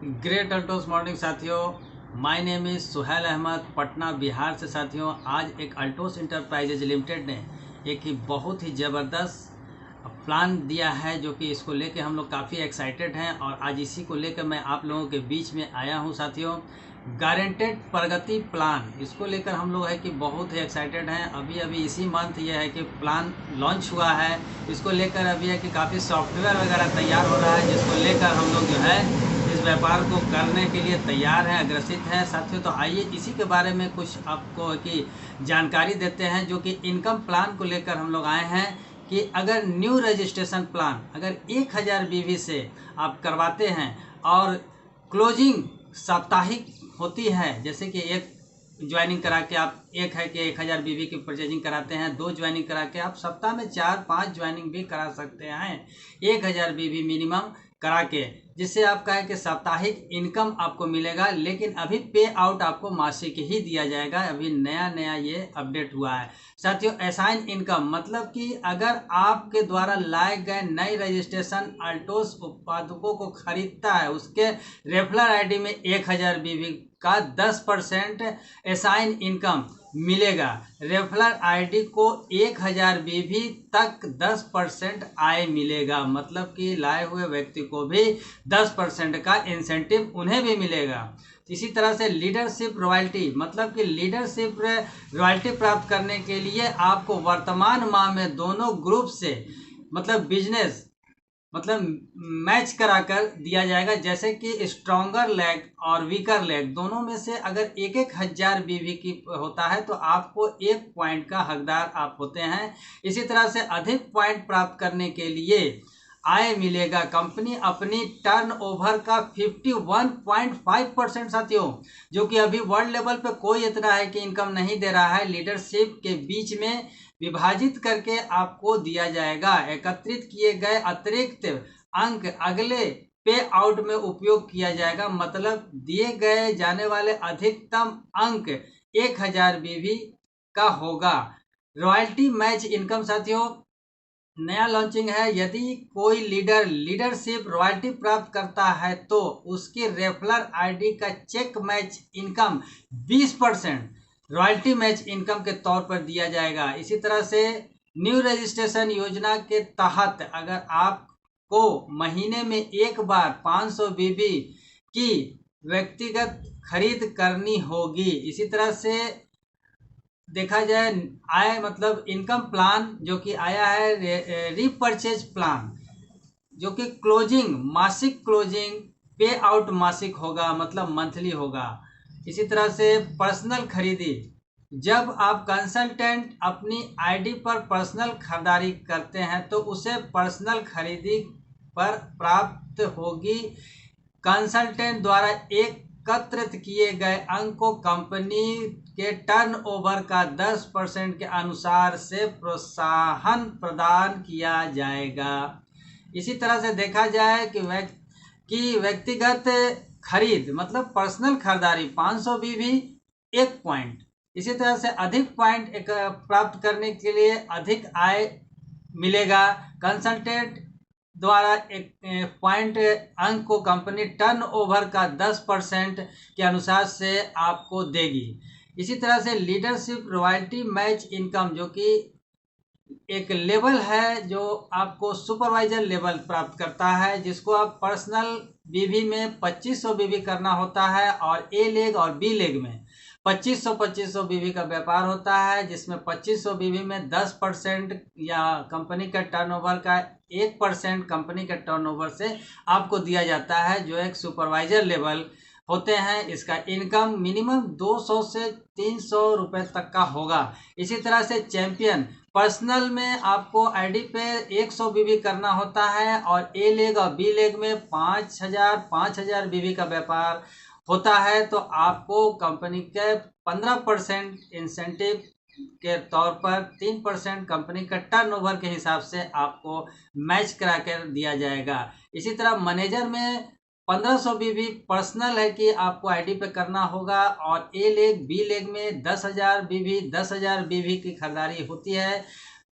Great अल्टोस morning साथियों, my name is Suhail Ahmad, Patna Bihar से। साथियों, आज एक अल्टोस इंटरप्राइजेज लिमिटेड ने एक ही बहुत ही ज़बरदस्त प्लान दिया है, जो कि इसको लेके हम लोग काफ़ी एक्साइटेड हैं और आज इसी को लेकर मैं आप लोगों के बीच में आया हूं। साथियों, गारंटेड प्रगति प्लान, इसको लेकर हम लोग है कि बहुत ही एक्साइटेड हैं। अभी अभी इसी मंथ ये है कि प्लान लॉन्च हुआ है। इसको लेकर अभी है कि काफ़ी सॉफ्टवेयर वगैरह तैयार हो रहा है, जिसको लेकर हम लोग जो है इस व्यापार को करने के लिए तैयार हैं, अग्रसित हैं। साथियों, तो आइए इसी के बारे में कुछ आपको कि जानकारी देते हैं, जो कि इनकम प्लान को लेकर हम लोग आए हैं कि अगर न्यू रजिस्ट्रेशन प्लान अगर 1000 बीवी से आप करवाते हैं और क्लोजिंग साप्ताहिक होती है, जैसे कि एक ज्वाइनिंग करा के आप एक है कि 1000 बीवी की परचेजिंग कराते हैं, 2 ज्वाइनिंग करा के आप सप्ताह में 4-5 ज्वाइनिंग भी करा सकते हैं 1000 बीवी मिनिमम करा के, जिससे आपका है कि साप्ताहिक इनकम आपको मिलेगा। लेकिन अभी पे आउट आपको मासिक ही दिया जाएगा। अभी नया नया ये अपडेट हुआ है। साथियों, असाइन इनकम मतलब कि अगर आपके द्वारा लाए गए नए रजिस्ट्रेशन अल्टोस उत्पादकों को खरीदता है, उसके रेफरल आईडी में 1000 बीवी का 10% असाइन इनकम मिलेगा। रेफरल आईडी को 1000 बीवी तक 10% आय मिलेगा, मतलब कि लाए हुए व्यक्ति को भी 10% का इंसेंटिव उन्हें भी मिलेगा। इसी तरह से लीडरशिप रॉयल्टी, मतलब कि लीडरशिप रॉयल्टी प्राप्त करने के लिए आपको वर्तमान माह में दोनों ग्रुप से मतलब बिजनेस मतलब मैच कराकर दिया जाएगा। जैसे कि स्ट्रॉन्गर लेग और वीकर लेग दोनों में से अगर एक एक हजार बीवी की होता है तो आपको 1 पॉइंट का हकदार आप होते हैं। इसी तरह से अधिक पॉइंट प्राप्त करने के लिए आय मिलेगा। कंपनी अपनी टर्नओवर का 51.5% साथियों, जो कि अभी वर्ल्ड लेवल पे कोई इतना है कि इनकम नहीं दे रहा है, लीडरशिप के बीच में विभाजित करके आपको दिया जाएगा। एकत्रित किए गए अतिरिक्त अंक अगले पे आउट में उपयोग किया जाएगा, मतलब दिए गए जाने वाले अधिकतम अंक 1000 बीवी का होगा। रॉयल्टी मैच इनकम साथियों, नया लॉन्चिंग है। यदि कोई लीडरशिप रॉयल्टी प्राप्त करता है तो उसकी रेफरल आईडी का check match income 20% royalty match income के तौर पर दिया जाएगा। इसी तरह से न्यू रजिस्ट्रेशन योजना के तहत अगर आपको महीने में एक बार 500 बीबी की व्यक्तिगत खरीद करनी होगी। इसी तरह से देखा जाए आय मतलब इनकम प्लान जो कि आया है रीपरचेज प्लान, जो कि क्लोजिंग मासिक क्लोजिंग पे आउट मासिक होगा, मतलब मंथली होगा। इसी तरह से पर्सनल खरीदी, जब आप कंसल्टेंट अपनी आईडी पर पर्सनल खरीदारी करते हैं तो उसे पर्सनल खरीदी पर प्राप्त होगी। कंसल्टेंट द्वारा एकत्रित किए गए अंक को कंपनी के टर्नओवर का 10% के अनुसार से प्रोत्साहन प्रदान किया जाएगा। इसी तरह से देखा जाए कि व्यक्तिगत खरीद मतलब पर्सनल खरीदारी 500 बीवी 1 पॉइंट। इसी तरह से अधिक पॉइंट प्राप्त करने के लिए अधिक आय मिलेगा। कंसल्टेंट द्वारा एक पॉइंट अंक को कंपनी टर्नओवर का 10% के अनुसार से आपको देगी। इसी तरह से लीडरशिप रॉयल्टी मैच इनकम, जो कि एक लेवल है जो आपको सुपरवाइजर लेवल प्राप्त करता है, जिसको आप पर्सनल बीवी में 2500 बीवी करना होता है और ए लेग और बी लेग में 2500 बीवी का व्यापार होता है, जिसमें 2500 बीवी में 10% या कंपनी का टर्नओवर का 1% कंपनी के टर्नओवर से आपको दिया जाता है, जो एक सुपरवाइजर लेवल होते हैं। इसका इनकम मिनिमम 200 से 300 रुपए तक का होगा। इसी तरह से चैंपियन पर्सनल में आपको आईडी पे 100 बीवी करना होता है और ए लेग और बी लेग में 5000 बीवी का व्यापार होता है, तो आपको कंपनी के 15% इंसेंटिव के तौर पर 3% कंपनी का टर्नओवर के हिसाब से आपको मैच करा कर दिया जाएगा। इसी तरह मैनेजर में 1500 बीवी पर्सनल है कि आपको आईडी पे करना होगा और ए लेग बी लेग में 10,000 बीवी की खरीदारी होती है।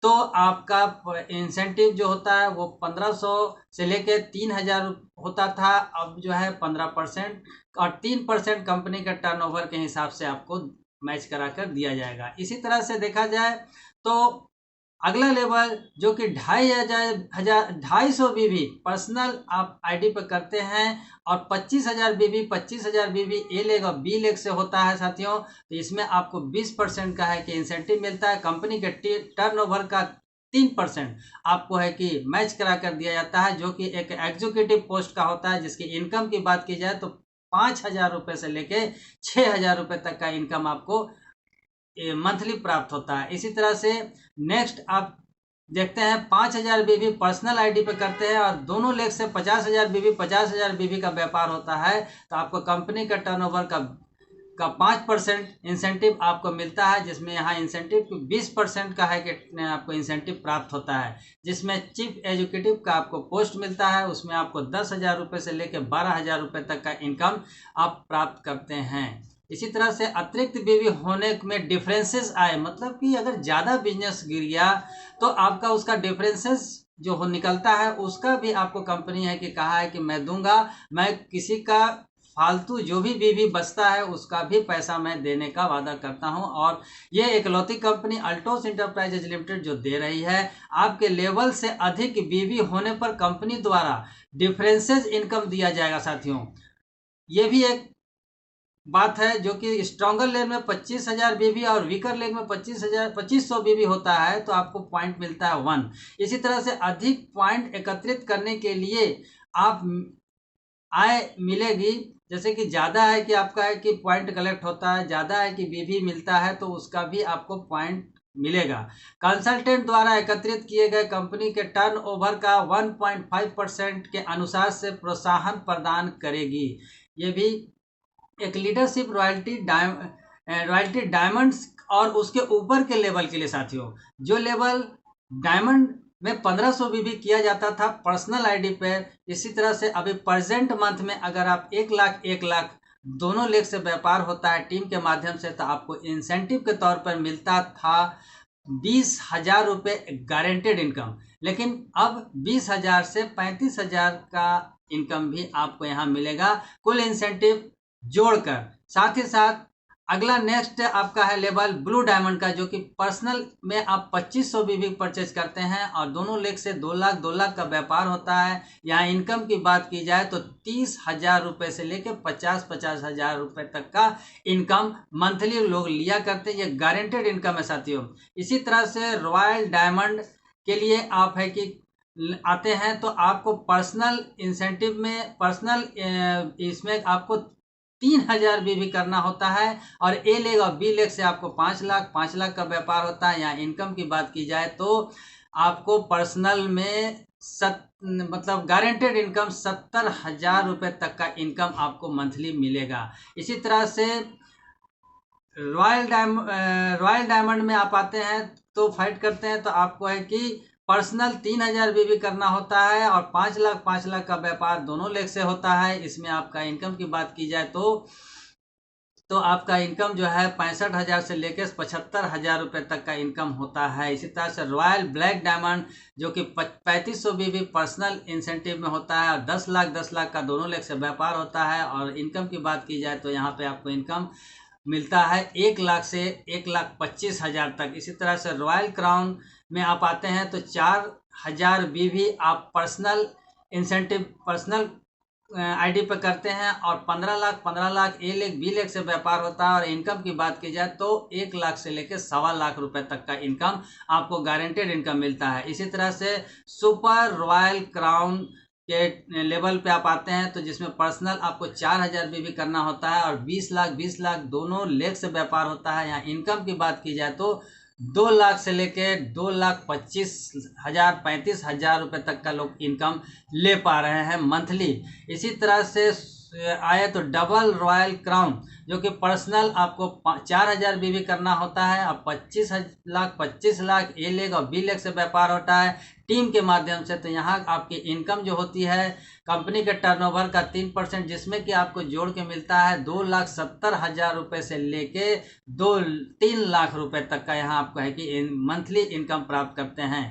तो आपका इंसेंटिव जो होता है वो 1500 से लेके 3000 होता था, अब जो है 15% और 3% कंपनी का टर्नओवर के हिसाब से आपको मैच करा कर दिया जाएगा। इसी तरह से देखा जाए तो अगला लेवल जो कि 2,500 बीबी पर्सनल आप आईडी पर करते हैं और 25,000 बीबी ए लेग और बी लेग से होता है साथियों, तो इसमें आपको 20% का है कि इंसेंटिव मिलता है। कंपनी के टर्नओवर का 3% आपको है कि मैच करा कर दिया जाता है, जो कि एक एग्जीक्यूटिव पोस्ट का होता है, जिसकी इनकम की बात की जाए तो 5,000 रुपये से लेके 6,000 रुपये तक का इनकम आपको मंथली प्राप्त होता है। इसी तरह से नेक्स्ट आप देखते हैं 5,000 बीबी पर्सनल आईडी पे करते हैं और दोनों लेग से 50,000 बीबी का व्यापार होता है, तो आपको कंपनी का टर्नओवर का 5% इंसेंटिव आपको मिलता है, जिसमें यहाँ इंसेंटिव 20% का है कि आपको इंसेंटिव प्राप्त होता है, जिसमें चीफ एग्जीक्यूटिव का आपको पोस्ट मिलता है, उसमें आपको 10,000 रुपये से लेकर 12,000 रुपये तक का इनकम आप प्राप्त करते हैं। इसी तरह से अतिरिक्त बीवी होने में डिफरेंसेस आए, मतलब कि अगर ज़्यादा बिजनेस गिर गया तो आपका उसका डिफरेंसेस जो हो निकलता है उसका भी आपको कंपनी है कि कहा है कि मैं दूंगा, मैं किसी का फालतू जो भी बीवी बचता है उसका भी पैसा मैं देने का वादा करता हूं। और ये इकलौती कंपनी अल्टोस इंटरप्राइजेज लिमिटेड जो दे रही है, आपके लेवल से अधिक बीवी होने पर कंपनी द्वारा डिफरेंसेस इनकम दिया जाएगा साथियों। ये भी एक बात है, जो कि स्ट्रॉन्गर लेग में 25,000 बीबी और वीकर लेग में 25,000 बीबी होता है तो आपको पॉइंट मिलता है 1। इसी तरह से अधिक पॉइंट एकत्रित करने के लिए आप आय मिलेगी, जैसे कि ज़्यादा है कि आपका है कि पॉइंट कलेक्ट होता है, ज़्यादा है कि बीबी मिलता है तो उसका भी आपको पॉइंट मिलेगा। कंसल्टेंट द्वारा एकत्रित किए गए कंपनी के टर्नओवर का 1.5% के अनुसार से प्रोत्साहन प्रदान करेगी। ये भी एक लीडरशिप रॉयल्टी डायमंड्स और उसके ऊपर के लेवल के लिए साथियों, जो लेवल डायमंड में 1500 बीबी किया जाता था पर्सनल आईडी पे, इसी तरह से अभी प्रेजेंट मंथ में अगर आप 1 लाख दोनों लेग से व्यापार होता है टीम के माध्यम से, तो आपको इंसेंटिव के तौर पर मिलता था 20,000 रुपये गारंटेड इनकम, लेकिन अब 20,000 से 35,000 का इनकम भी आपको यहाँ मिलेगा कुल इंसेंटिव जोड़कर। साथ ही साथ अगला नेक्स्ट आपका है लेवल ब्लू डायमंड का, जो कि पर्सनल में आप 2500 बीबी परचेज करते हैं और दोनों लेग से 2 लाख का व्यापार होता है। यहाँ इनकम की बात की जाए तो 30,000 रुपये से लेकर 50,000 रुपये तक का इनकम मंथली लोग लिया करते हैं, ये गारंटेड इनकम है साथियों। इसी तरह से रॉयल डायमंड के लिए आप है कि आते हैं तो आपको पर्सनल इंसेंटिव में इसमें आपको 3,000 बीबी करना होता है और ए लेग और बी लेग से आपको 5 लाख का व्यापार होता है। यहाँ इनकम की बात की जाए तो आपको पर्सनल में मतलब गारंटेड इनकम 70,000 रुपये तक का इनकम आपको मंथली मिलेगा। इसी तरह से रॉयल डायमंड में आप आते हैं तो फाइट करते हैं तो आपको है कि पर्सनल 3,000 बीबी करना होता है और 5 लाख का व्यापार दोनों लेग से होता है। इसमें आपका इनकम की बात की जाए तो आपका इनकम जो है 65,000 से लेकर 75,000 रुपये तक का इनकम होता है। इसी तरह से रॉयल ब्लैक डायमंड जो कि 3500 बीबी पर्सनल इंसेंटिव में होता है और 10 लाख का दोनों लेग से व्यापार होता है। और इनकम की बात की जाए तो यहाँ पे आपको इनकम मिलता है 1 लाख से 1,25,000 तक। इसी तरह से रॉयल क्राउन में आप आते हैं तो 4,000 बीबी आप पर्सनल इंसेंटिव पर्सनल आईडी पे करते हैं और 15 लाख ए लेग बी लेग से व्यापार होता है। और इनकम की बात की जाए तो 1 लाख से लेकर 1.25 लाख रुपए तक का इनकम आपको गारंटेड इनकम मिलता है। इसी तरह से सुपर रॉयल क्राउन के लेवल पे आप आते हैं तो जिसमें पर्सनल आपको 4,000 बीबी करना होता है और 20 लाख दोनों लेग से व्यापार होता है। यहाँ इनकम की बात की जाए तो 2 लाख से लेके 2,25,000 रुपये तक का लोग इनकम ले पा रहे हैं मंथली। इसी तरह से आए तो डबल रॉयल क्राउन जो कि पर्सनल आपको 4,000 बीबी करना होता है और 25 लाख ए लेग और बी लेग से व्यापार होता है। टीम के माध्यम से। तो यहाँ आपकी इनकम जो होती है कंपनी के टर्नओवर का 3%, जिसमें कि आपको जोड़ के मिलता है 2,70,000 रुपये से लेके 3 लाख रुपए तक का यहाँ आपको है कि मंथली इनकम प्राप्त करते हैं।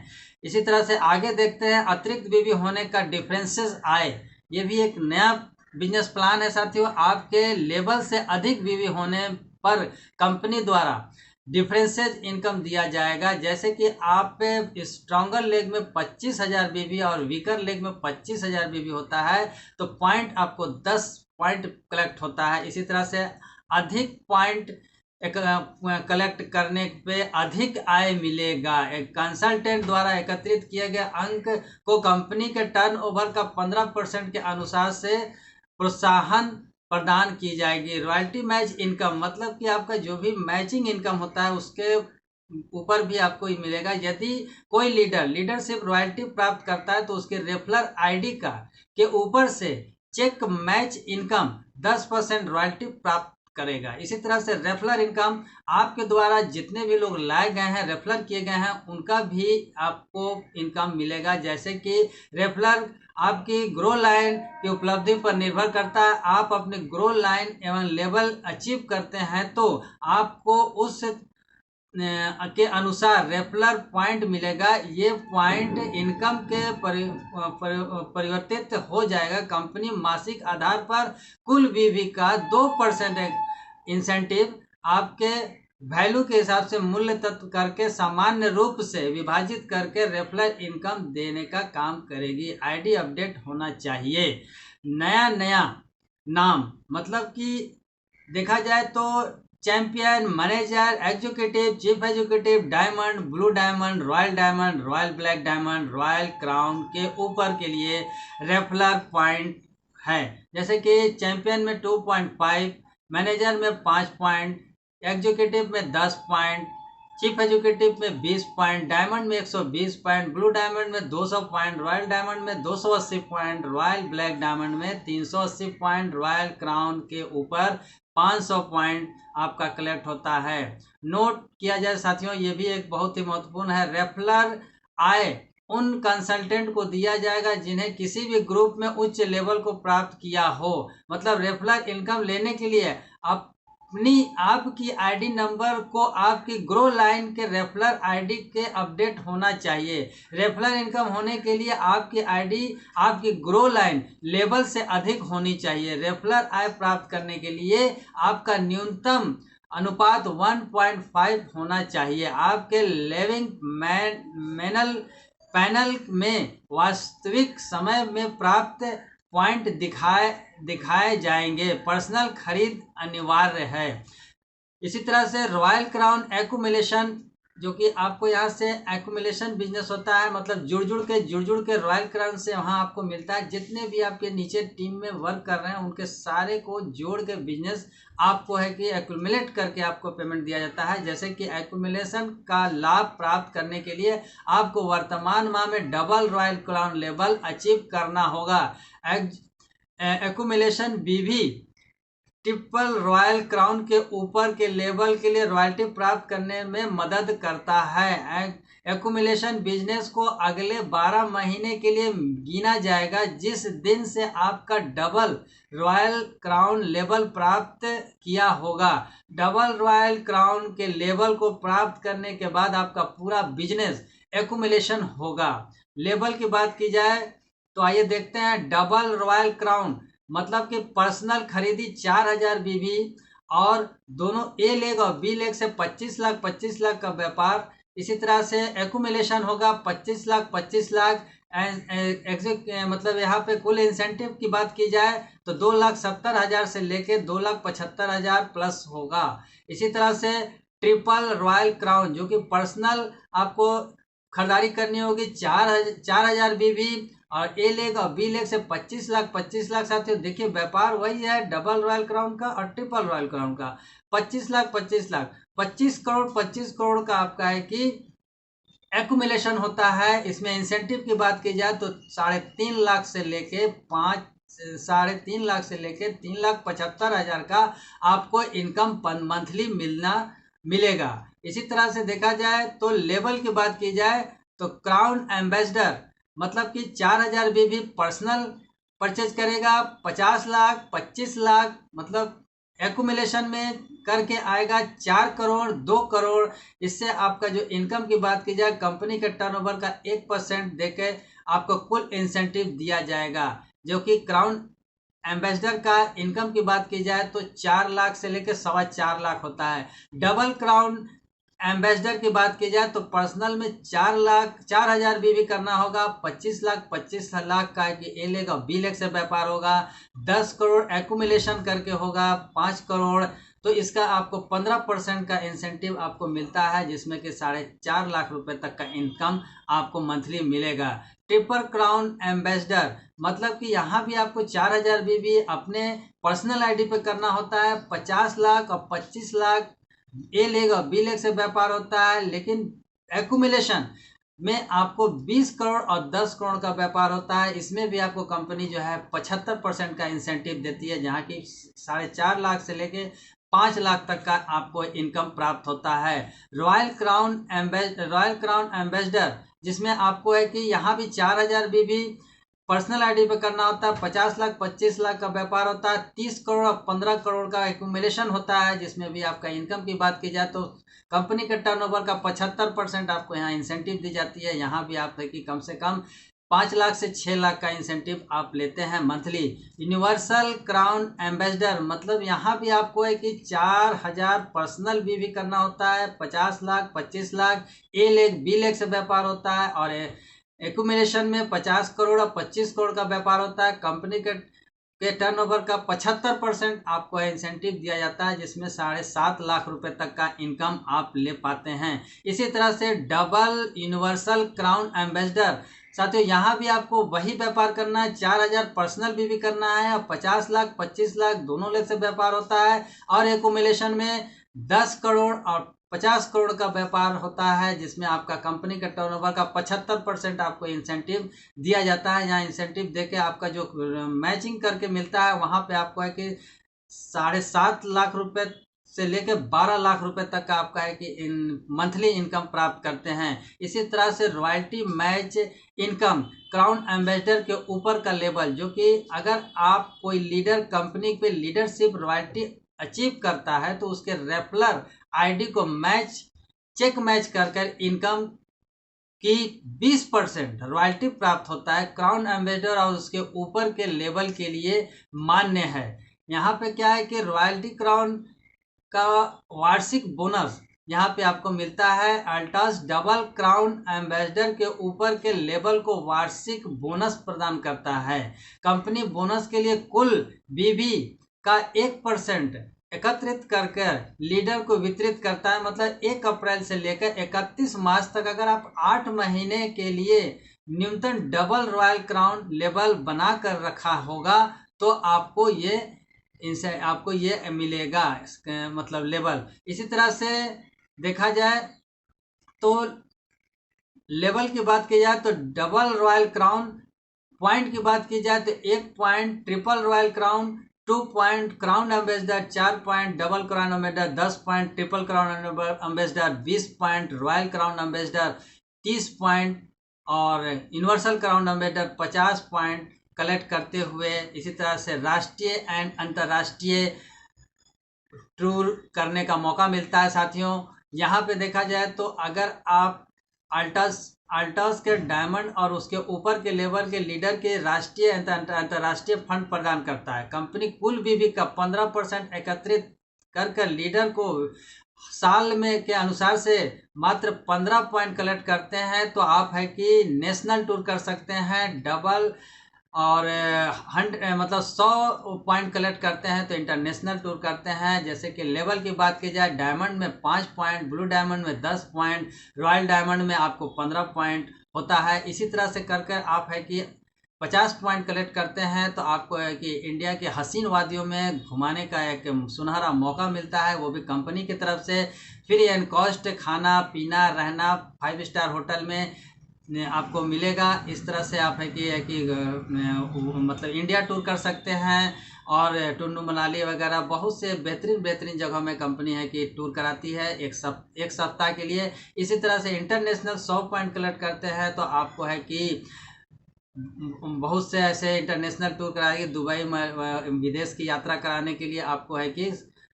इसी तरह से आगे देखते हैं अतिरिक्त बीवी होने का डिफरेंसेस आय। ये भी एक नया बिजनेस प्लान है साथियों। आपके लेवल से अधिक बीवी होने पर कंपनी द्वारा डिफरेंसेज इनकम दिया जाएगा। जैसे कि आप स्ट्रॉन्गर लेग में 25,000 बीवी और वीकर लेग में 25,000 बीवी होता है तो पॉइंट आपको 10 पॉइंट कलेक्ट होता है। इसी तरह से अधिक पॉइंट कलेक्ट करने पे अधिक आय मिलेगा। एक कंसल्टेंट द्वारा एकत्रित किए गए अंक को कंपनी के टर्नओवर का 15% के अनुसार से प्रोत्साहन प्रदान की जाएगी। रॉयल्टी मैच इनकम मतलब कि आपका जो भी मैचिंग इनकम होता है उसके ऊपर भी आपको मिलेगा। यदि कोई लीडरशिप रॉयल्टी प्राप्त करता है तो उसके रेफरल आईडी का के ऊपर से चेक मैच इनकम 10% रॉयल्टी प्राप्त करेगा। इसी तरह से रेफरल इनकम आपके द्वारा जितने भी लोग लाए गए हैं, रेफरल किए गए हैं, उनका भी आपको इनकम मिलेगा। जैसे कि रेफरल आपकी ग्रो लाइन की उपलब्धि पर निर्भर करता है। आप अपने ग्रो लाइन एवं लेवल अचीव करते हैं तो आपको उस के अनुसार रेफरल पॉइंट मिलेगा। ये पॉइंट इनकम के परिवर्तित हो जाएगा। कंपनी मासिक आधार पर कुल बीवी का 2% इंसेंटिव आपके वैल्यू के हिसाब से मूल्य तत्व करके सामान्य रूप से विभाजित करके रेफरल इनकम देने का काम करेगी। आईडी अपडेट होना चाहिए। नया नाम मतलब कि देखा जाए तो champion, manager, executive, chief executive, diamond, blue diamond, royal black diamond, royal crown के ऊपर के लिए रेफरल पॉइंट है। जैसे कि चैंपियन में 2.5, मैनेजर में 5 पॉइंट, एग्जीक्यूटिव में 10 पॉइंट, चीफ एग्जीक्यूटिव में 20 पॉइंट, डायमंड में 120 पॉइंट, ब्लू डायमंड में 200 पॉइंट, रॉयल डायमंड में 280 पॉइंट, रॉयल ब्लैक डायमंड में 380 पॉइंट, रॉयल क्राउन के ऊपर 500 पॉइंट आपका कलेक्ट होता है। नोट किया जाए साथियों, ये भी एक बहुत ही महत्वपूर्ण है। रेफरल आय उन कंसल्टेंट को दिया जाएगा जिन्हें किसी भी ग्रुप में उच्च लेवल को प्राप्त किया हो। मतलब रेफरल इनकम लेने के लिए आपकी आईडी नंबर को आपकी ग्रो लाइन के रेफरल आईडी के अपडेट होना चाहिए। रेफरल इनकम होने के लिए आपकी आईडी आपकी ग्रो लाइन लेवल से अधिक होनी चाहिए। रेफरल आय प्राप्त करने के लिए आपका न्यूनतम अनुपात 1.5 होना चाहिए। आपके लिविंग पैनल में वास्तविक समय में प्राप्त पॉइंट दिखाए जाएंगे। पर्सनल खरीद अनिवार्य है। इसी तरह से रॉयल क्राउन एक्यूमुलेशन, जो कि आपको यहाँ से एक्यूमुलेशन बिजनेस होता है, मतलब जुड़ के रॉयल क्राउन से वहाँ आपको मिलता है। जितने भी आपके नीचे टीम में वर्क कर रहे हैं उनके सारे को जोड़ के बिजनेस आपको है कि एक्यूमुलेट करके आपको पेमेंट दिया जाता है। जैसे कि एक्यूमुलेशन का लाभ प्राप्त करने के लिए आपको वर्तमान माह में double royal crown level achieve करना होगा। एक्यूमुलेशन बीवी ट्रिपल रॉयल क्राउन के ऊपर के लेवल के लिए रॉयल्टी प्राप्त करने में मदद करता है। एक्यूमुलेशन बिजनेस को अगले 12 महीने के लिए गिना जाएगा जिस दिन से आपका डबल रॉयल क्राउन लेवल प्राप्त किया होगा। डबल रॉयल क्राउन के लेवल को प्राप्त करने के बाद आपका पूरा बिजनेस एक्यूमुलेशन होगा। लेवल की बात की जाए तो आइए देखते हैं। डबल रॉयल क्राउन मतलब कि पर्सनल खरीदी 4000 बीवी और दोनों ए लेग और बी लेग से 25 लाख का व्यापार। इसी तरह से एक्यूमुलेशन होगा 25 लाख। मतलब यहाँ पे कुल इंसेंटिव की बात की जाए तो 2,70,000 से लेके 2,75,000 प्लस होगा। इसी तरह से ट्रिपल रॉयल क्राउन जो कि पर्सनल आपको खरीदारी करनी होगी 4,000 बीवी और ए लेग और बी लेग से 25 लाख। साथियों देखिए व्यापार वही है डबल रॉयल क्राउन का और ट्रिपल रॉयल क्राउन का। 25 लाख 25 करोड़ का आपका है कि एक्यूमुलेशन होता है। इसमें इंसेंटिव की बात की जाए तो 3.5 लाख से लेके 3,75,000 का आपको इनकम मंथली मिलेगा। इसी तरह से देखा जाए तो लेवल की बात की जाए तो क्राउन एम्बेसडर मतलब कि 4,000 बीबी पर्सनल परचेज करेगा, 50 लाख 25 लाख मतलब एक्यूमुलेशन में करके आएगा 4 करोड़ 2 करोड़। इससे आपका जो इनकम की बात की जाए, कंपनी के टर्नओवर का 1% देके आपको कुल इंसेंटिव दिया जाएगा, जो कि क्राउन एम्बेसडर का इनकम की बात की जाए तो 4 लाख से लेकर 4.25 लाख होता है। डबल क्राउन एम्बेसडर की बात की जाए तो पर्सनल में 4,000 बीबी करना होगा, 25 लाख का कि ए लेग और बी लेग से व्यापार होगा, 10 करोड़ एक्यूमुलेशन करके होगा 5 करोड़। तो इसका आपको 15% का इंसेंटिव आपको मिलता है, जिसमें कि 4.5 लाख रुपए तक का इनकम आपको मंथली मिलेगा। ट्रिपल क्राउन एम्बेसडर मतलब कि यहाँ भी आपको 4,000 बीबी अपने पर्सनल आईडी पे करना होता है, 50 लाख और 25 लाख ए लेग और बी लेग से व्यापार होता है, लेकिन एक्यूमुलेशन में आपको 20 करोड़ और 10 करोड़ का व्यापार होता है। इसमें भी आपको कंपनी जो है 75% का इंसेंटिव देती है, जहाँ की 4.5 लाख से लेके 5 लाख तक का आपको इनकम प्राप्त होता है। रॉयल क्राउन एम्बेसडर जिसमें आपको है कि यहाँ भी 4,000 बीबी पर्सनल आईडी पे करना होता है, 50 लाख 25 लाख का व्यापार होता है, 30 करोड़ और 15 करोड़ का एक्यूमुलेशन होता है, जिसमें भी आपका इनकम की बात की जाए तो कंपनी के टर्नओवर का 75% आपको यहाँ इंसेंटिव दी जाती है। यहाँ भी आप देखिए कम से कम 5 लाख से 6 लाख का इंसेंटिव आप लेते हैं मंथली। यूनिवर्सल क्राउन एम्बेसडर मतलब यहाँ भी आपको है कि 4,000 पर्सनल भी करना होता है, 50 लाख 25 लाख ए लेग बी लेग से व्यापार होता है, और एक्यूमुलेशन में 50 करोड़ और 25 करोड़ का व्यापार होता है। कंपनी के टर्नओवर का 75% आपको इंसेंटिव दिया जाता है, जिसमें 7.5 लाख रुपए तक का इनकम आप ले पाते हैं। इसी तरह से डबल यूनिवर्सल क्राउन एम्बेसडर साथियों, यहाँ भी आपको वही व्यापार करना है, 4,000 पर्सनल भी करना है और 50 लाख 25 लाख दोनों लेग से व्यापार होता है, और एक्यूमुलेशन में 10 करोड़ और 50 करोड़ का व्यापार होता है, जिसमें आपका कंपनी का टर्नओवर का 75% आपको इंसेंटिव दिया जाता है। यहाँ इंसेंटिव देके आपका जो मैचिंग करके मिलता है, वहाँ पे आपको है कि 7.5 लाख रुपए से लेकर 12 लाख रुपए तक का आपका है कि मंथली इनकम प्राप्त करते हैं। इसी तरह से royalty match income crown ambassador के ऊपर का लेवल, जो कि अगर आप कोई लीडर कंपनी पे लीडरशिप रॉयल्टी अचीव करता है तो उसके रेफरल आईडी को चेक मैच कर इनकम की 20% रॉयल्टी प्राप्त होता है। क्राउन एम्बेसडर और उसके ऊपर के लेवल के लिए मान्य है। यहाँ पे क्या है कि रॉयल्टी क्राउन का वार्षिक बोनस यहाँ पे आपको मिलता है। अल्टास डबल क्राउन एम्बेसडर के ऊपर के लेवल को वार्षिक बोनस प्रदान करता है। कंपनी बोनस के लिए कुल बीबी का 1% एकत्रित कर लीडर को वितरित करता है। मतलब 1 अप्रैल से लेकर 31 मार्च तक अगर आप 8 महीने के लिए न्यूनतम डबल रॉयल क्राउन लेवल बना कर रखा होगा तो आपको ये मिलेगा, मतलब लेवल। इसी तरह से देखा जाए तो लेवल की बात की जाए तो डबल रॉयल क्राउन, पॉइंट की बात की जाए तो 1 point triple royal crown, 2 point crown ambassador, 4 point double crown ambassador, 10 point triple crown ambassador, 20 point royal crown ambassador, 30 point और universal crown ambassador 50 point collect करते हुए। इसी तरह से राष्ट्रीय एंड अंतर्राष्ट्रीय टूर करने का मौका मिलता है। साथियों, यहाँ पे देखा जाए तो अगर आप अल्टास के डायमंड और उसके ऊपर के लेवल के लीडर के राष्ट्रीय अंतर्राष्ट्रीय फंड प्रदान करता है। कंपनी कुल बीबी का 15% एकत्रित कर लीडर को साल में के अनुसार से मात्र 15 पॉइंट कलेक्ट करते हैं तो आप है कि नेशनल टूर कर सकते हैं। डबल और 100 पॉइंट कलेक्ट करते हैं तो इंटरनेशनल टूर करते हैं। जैसे कि लेवल की बात की जाए, डायमंड में 5 पॉइंट, ब्लू डायमंड में 10 पॉइंट, रॉयल डायमंड में आपको 15 पॉइंट होता है। इसी तरह से कर आप है कि 50 पॉइंट कलेक्ट करते हैं तो आपको है कि इंडिया के हसीन वादियों में घुमाने का एक सुनहरा मौका मिलता है, वो भी कंपनी की तरफ से। फ्री एंड कॉस्ट खाना पीना रहना 5 स्टार होटल में आपको मिलेगा। इस तरह से आप है कि मतलब इंडिया टूर कर सकते हैं, और टुन्नू मनाली वगैरह बहुत से बेहतरीन बेहतरीन जगहों में कंपनी है कि टूर कराती है एक सप्ताह के लिए। इसी तरह से इंटरनेशनल 100 पॉइंट कलेक्ट करते हैं तो आपको है कि बहुत से ऐसे इंटरनेशनल टूर कराएगी। दुबई में विदेश की यात्रा कराने के लिए आपको है कि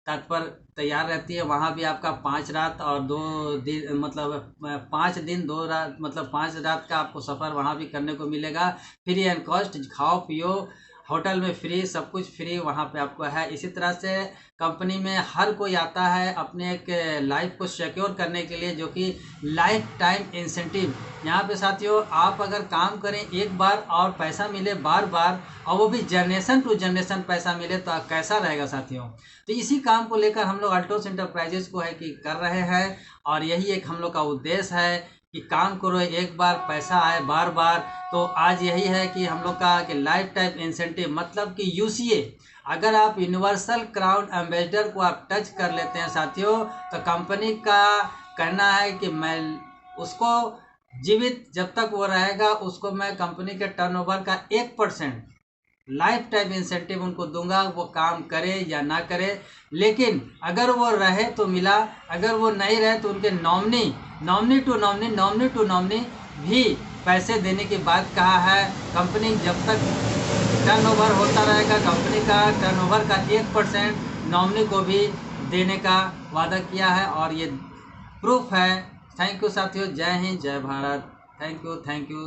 तत्पर तैयार रहती है। वहाँ भी आपका 5 रात और 2 दिन, मतलब 5 दिन 2 रात, मतलब 5 रात का आपको सफ़र वहाँ भी करने को मिलेगा। फ्री एंड कॉस्ट, खाओ पियो होटल में फ्री, सब कुछ फ्री वहाँ पे आपको है। इसी तरह से कंपनी में हर कोई आता है अपने एक लाइफ को सिक्योर करने के लिए, जो कि लाइफ टाइम इंसेंटिव। यहाँ पे साथियों आप अगर काम करें एक बार और पैसा मिले बार बार, और वो भी जनरेशन टू जनरेशन पैसा मिले, तो कैसा रहेगा साथियों। तो इसी काम को लेकर हम लोग अल्टोस इंटरप्राइजेज को है कि कर रहे हैं, और यही एक हम लोग का उद्देश्य है कि काम करो एक बार पैसा आए बार बार। तो आज यही है कि हम लोग का कि लाइफ टाइम इंसेंटिव, मतलब कि यूसीए, अगर आप यूनिवर्सल क्राउन एम्बेसडर को आप टच कर लेते हैं साथियों, तो कंपनी का कहना है कि मैं उसको जीवित जब तक वो रहेगा, उसको मैं कंपनी के टर्नओवर का 1% लाइफ टाइम इंसेंटिव उनको दूंगा, वो काम करे या ना करे। लेकिन अगर वो रहे तो मिला, अगर वो नहीं रहे तो उनके नॉमिनी टू नॉमिनी भी पैसे देने की बात कहा है। कंपनी जब तक टर्नओवर होता रहेगा, कंपनी का टर्नओवर का 1% नॉमिनी को भी देने का वादा किया है, और ये प्रूफ है। थैंक यू साथियों, जय हिंद जय भारत। Thank you.